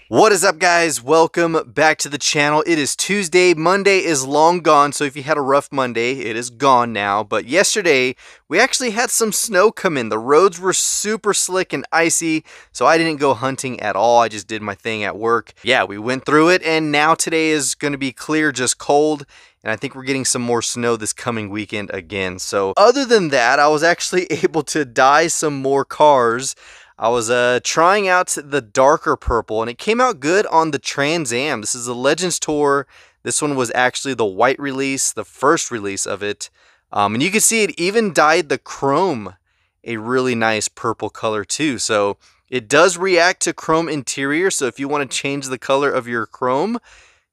What is up, guys? Welcome back to the channel. It is Tuesday. Monday is long gone, so if you had a rough Monday, it is gone now. But yesterday, we actually had some snow come in. The roads were super slick and icy, so I didn't go hunting at all. I just did my thing at work. Yeah, we went through it, and now today is going to be clear, just cold. And I think we're getting some more snow this coming weekend again. So other than that, I was actually able to dye some more cars. I was trying out the darker purple, and it came out good on the Trans Am. This is a Legends Tour. This one was actually the white release, the first release of it. And you can see it even dyed the chrome a really nice purple color too. So it does react to chrome interior. So if you want to change the color of your chrome,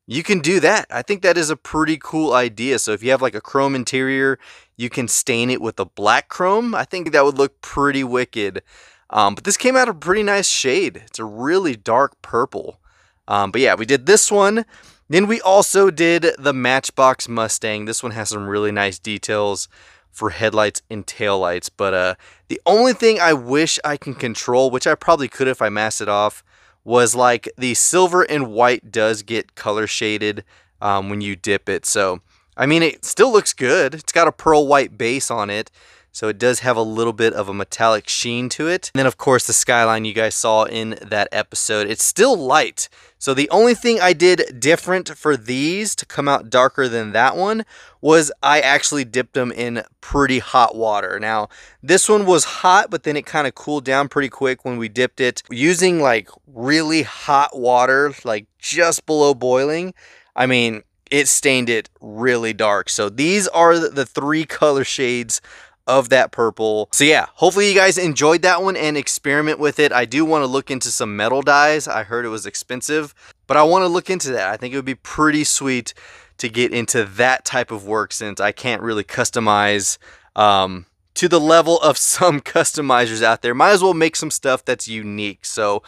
you can do that. I think that is a pretty cool idea. So if you have like a chrome interior, you can stain it with a black chrome. I think that would look pretty wicked. But this came out a pretty nice shade. It's a really dark purple. But yeah, we did this one. Then we also did the Matchbox Mustang. This one has some really nice details for headlights and taillights. But the only thing I wish I can control, which I probably could if I masked it off, was like the silver and white does get color shaded when you dip it. So, I mean, it still looks good. It's got a pearl white base on it. So it does have a little bit of a metallic sheen to it. And then of course the skyline you guys saw in that episode, it's still light. So the only thing I did different for these to come out darker than that one was I actually dipped them in pretty hot water. Now this one was hot, but then it kind of cooled down pretty quick when we dipped it. Using like really hot water, like just below boiling, I mean, it stained it really dark. So these are the three color shades of that purple. So yeah, hopefully you guys enjoyed that one and experiment with it. I do want to look into some metal dyes. I heard it was expensive, but I want to look into that. I think it would be pretty sweet to get into that type of work, since I can't really customize to the level of some customizers out there. Might as well make some stuff that's unique. So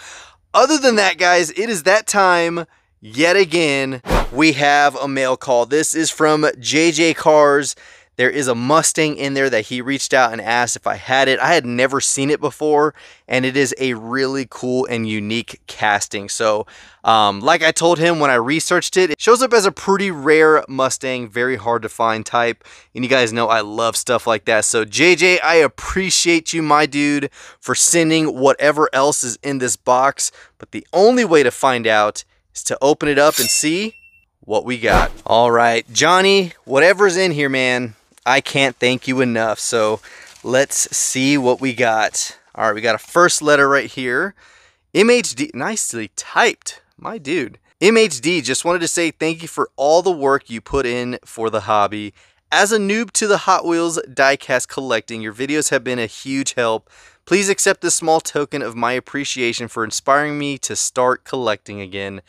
other than that, guys, it is that time yet again. We have a mail call. This is from JJ Cars. There is a Mustang in there that he reached out and asked if I had it. I had never seen it before, and it is a really cool and unique casting. So, like I told him when I researched it, it shows up as a pretty rare Mustang, very hard to find type. And you guys know I love stuff like that. So, JJ, I appreciate you, my dude, for sending whatever else is in this box. But the only way to find out is to open it up and see what we got. All right, Johnny, whatever's in here, man, I can't thank you enough. So let's see what we got. All right, we got a first letter right here. MHD, nicely typed, my dude. MHD, just wanted to say thank you for all the work you put in for the hobby. As a noob to the Hot Wheels diecast collecting, your videos have been a huge help. Please accept this small token of my appreciation for inspiring me to start collecting again.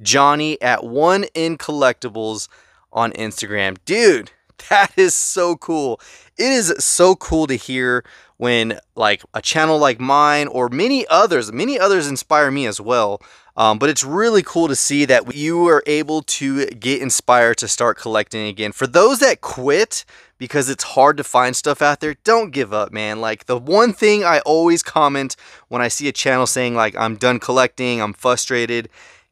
Johnny at 1 in Collectibles on Instagram. Dude, that is so cool. It is so cool to hear when like a channel like mine or many others inspire me as well. But it's really cool to see that you are able to get inspired to start collecting again. For those that quit because it's hard to find stuff out there, don't give up, man. Like the one thing I always comment when I see a channel saying like, I'm done collecting, I'm frustrated,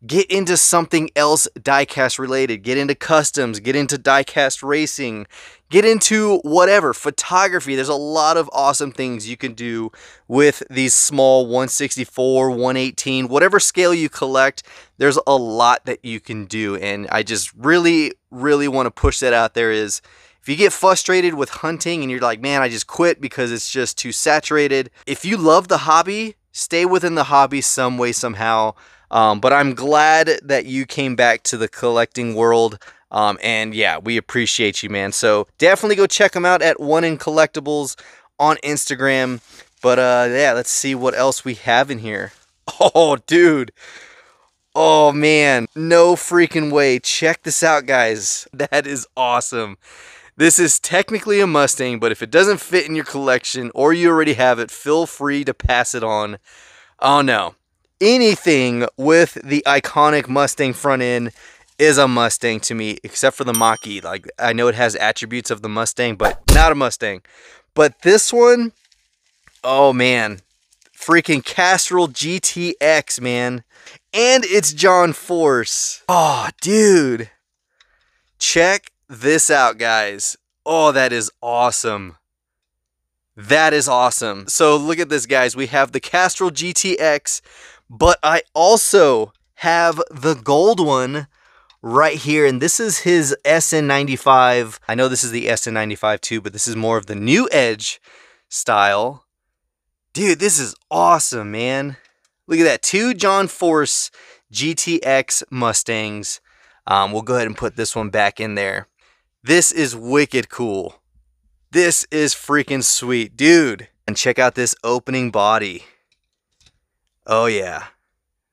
get into something else diecast related. Get into customs, get into diecast racing, get into whatever, photography. There's a lot of awesome things you can do with these small 164, 118, whatever scale you collect. There's a lot that you can do, and I just really want to push that out there. Is if you get frustrated with hunting and you're like, man, I just quit because it's just too saturated. If you love the hobby, stay within the hobby some way, somehow. But I'm glad that you came back to the collecting world. And yeah, we appreciate you, man. So definitely go check them out at 1 in Collectibles on Instagram. But yeah, let's see what else we have in here. Oh, dude. Oh, man. No freaking way. Check this out, guys. That is awesome. This is technically a Mustang, but if it doesn't fit in your collection or you already have it, feel free to pass it on. Oh, no. Anything with the iconic Mustang front end is a Mustang to me, except for the Mach-E. Like, I know it has attributes of the Mustang, but not a Mustang. But this one, oh man, freaking Castrol GTX, man. And it's John Force. Oh, dude. Check this out, guys. Oh, that is awesome. That is awesome. So look at this, guys. We have the Castrol GTX, but I also have the gold one right here, and this is his SN95. I know this is the SN95 too, but this is more of the new Edge style. Dude, this is awesome, man. Look at that. 2 John Force GTX Mustangs. We'll go ahead and put this one back in there. This is wicked cool. This is freaking sweet, dude. And check out this opening body. Oh yeah.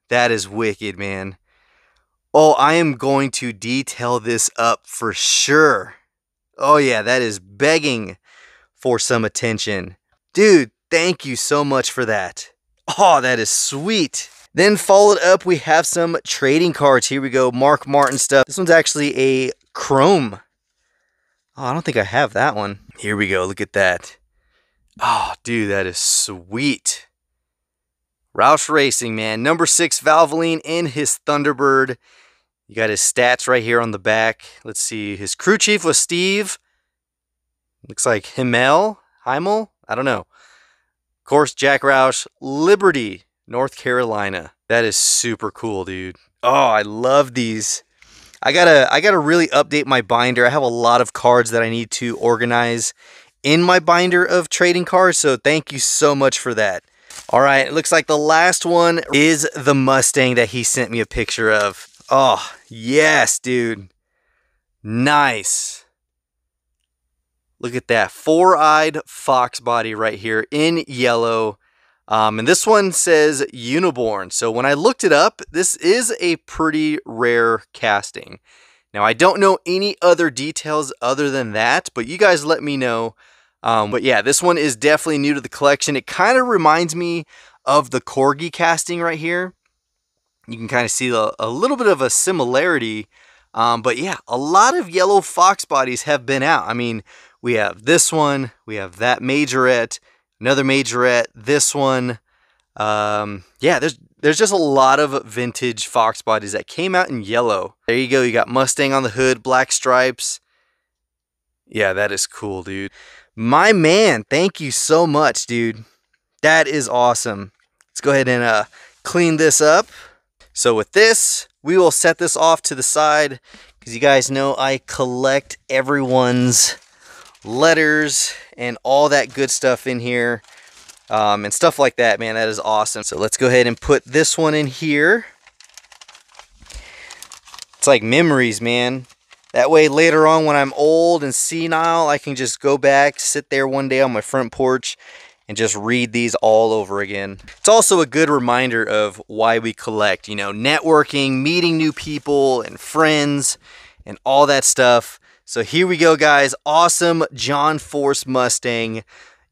That is wicked, man. Oh, I am going to detail this up for sure. Oh yeah, that is begging for some attention. Dude, thank you so much for that. Oh, that is sweet. Then followed up, we have some trading cards. Here we go, Mark Martin stuff. This one's actually a chrome. Oh, I don't think I have that one. Here we go, look at that. Oh, dude, that is sweet. Roush Racing, man. Number 6 Valvoline in his Thunderbird. You got his stats right here on the back. Let's see, his crew chief was Steve. Looks like Himmel? I don't know. Of course, Jack Roush, Liberty, North Carolina. That is super cool, dude. Oh, I love these. I gotta really update my binder. I have a lot of cards that I need to organize in my binder of trading cards, so thank you so much for that. All right, it looks like the last one is the Mustang that he sent me a picture of. Oh, yes, dude. Nice. Look at that. 4-eyed fox body right here in yellow. And this one says Uniborn. So when I looked it up, this is a pretty rare casting. Now, I don't know any other details other than that, but you guys let me know. But yeah, this one is definitely new to the collection. It kind of reminds me of the Corgi casting right here. You can kind of see a little bit of a similarity. But yeah, a lot of yellow fox bodies have been out. I mean, we have this one, we have that majorette, another majorette, this one. Yeah, there's just a lot of vintage fox bodies that came out in yellow. There you go, you got Mustang on the hood, black stripes. Yeah, that is cool, dude. My man, thank you so much, dude. That is awesome. Let's go ahead and clean this up. So with this, we will set this off to the side because you guys know I collect everyone's letters and all that good stuff in here. And stuff like that, man, that is awesome. So let's go ahead and put this one in here. It's like memories, man. That way later on when I'm old and senile, I can just go back, sit there one day on my front porch and just read these all over again. It's also a good reminder of why we collect, you know, networking, meeting new people and friends and all that stuff. So here we go, guys. Awesome John Force Mustang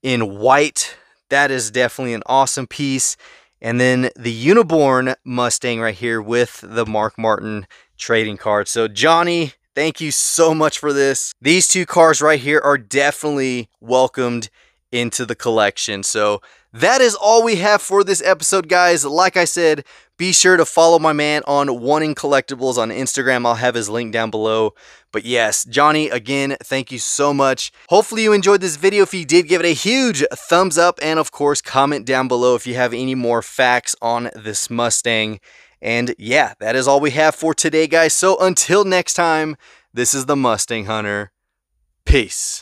in white. That is definitely an awesome piece. And then the Uniborn Mustang right here with the Mark Martin trading card. So Johnny, thank you so much for this. These 2 cars right here are definitely welcomed into the collection. So that is all we have for this episode, guys. Like I said, be sure to follow my man on Wanting Collectibles on Instagram. I'll have his link down below. But yes, Johnny, again, thank you so much. Hopefully you enjoyed this video. If you did, give it a huge thumbs up. And of course, comment down below if you have any more facts on this Mustang. And yeah, that is all we have for today, guys. So until next time, this is the Mustang Hunter. Peace.